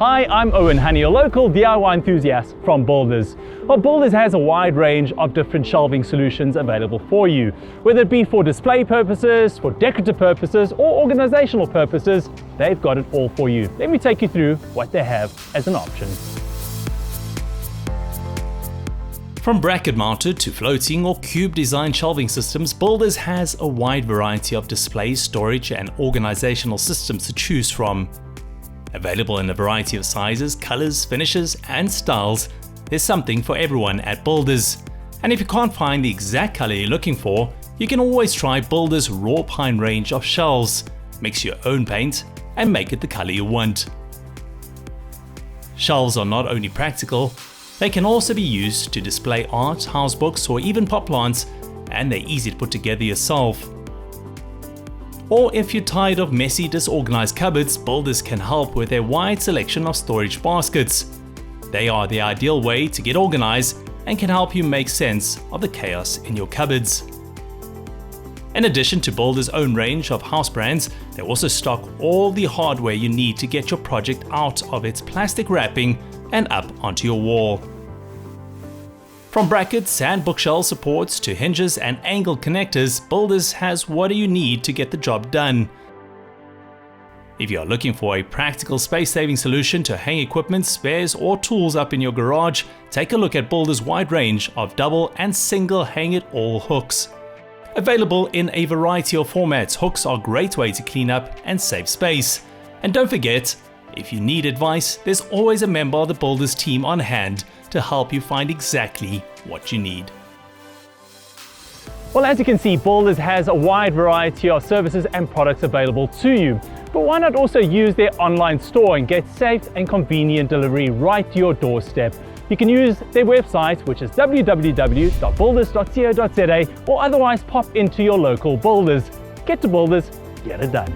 Hi, I'm Owen Honey, your local DIY enthusiast from Builders. Well, Builders has a wide range of different shelving solutions available for you. Whether it be for display purposes, for decorative purposes, or organizational purposes, they've got it all for you. Let me take you through what they have as an option. From bracket-mounted to floating or cube-designed shelving systems, Builders has a wide variety of display, storage, and organizational systems to choose from. Available in a variety of sizes, colors, finishes, and styles, there's something for everyone at Builders. And if you can't find the exact color you're looking for, you can always try Builders' raw pine range of shelves. Mix your own paint and make it the color you want. Shelves are not only practical, they can also be used to display art, house books, or even pot plants, and they're easy to put together yourself. Or if you're tired of messy, disorganized cupboards, Builders can help with their wide selection of storage baskets. They are the ideal way to get organized and can help you make sense of the chaos in your cupboards. In addition to Builders' own range of house brands, they also stock all the hardware you need to get your project out of its plastic wrapping and up onto your wall. From brackets and bookshelf supports to hinges and angled connectors, Builders has what you need to get the job done. If you are looking for a practical space-saving solution to hang equipment, spares, or tools up in your garage, take a look at Builders' wide range of double and single hang-it-all hooks. Available in a variety of formats, hooks are a great way to clean up and save space. And don't forget, if you need advice, there's always a member of the Builders team on hand to help you find exactly what you need. Well, as you can see, Builders has a wide variety of services and products available to you. But why not also use their online store and get safe and convenient delivery right to your doorstep? You can use their website, which is www.builders.co.za, or otherwise pop into your local Builders. Get to Builders, get it done.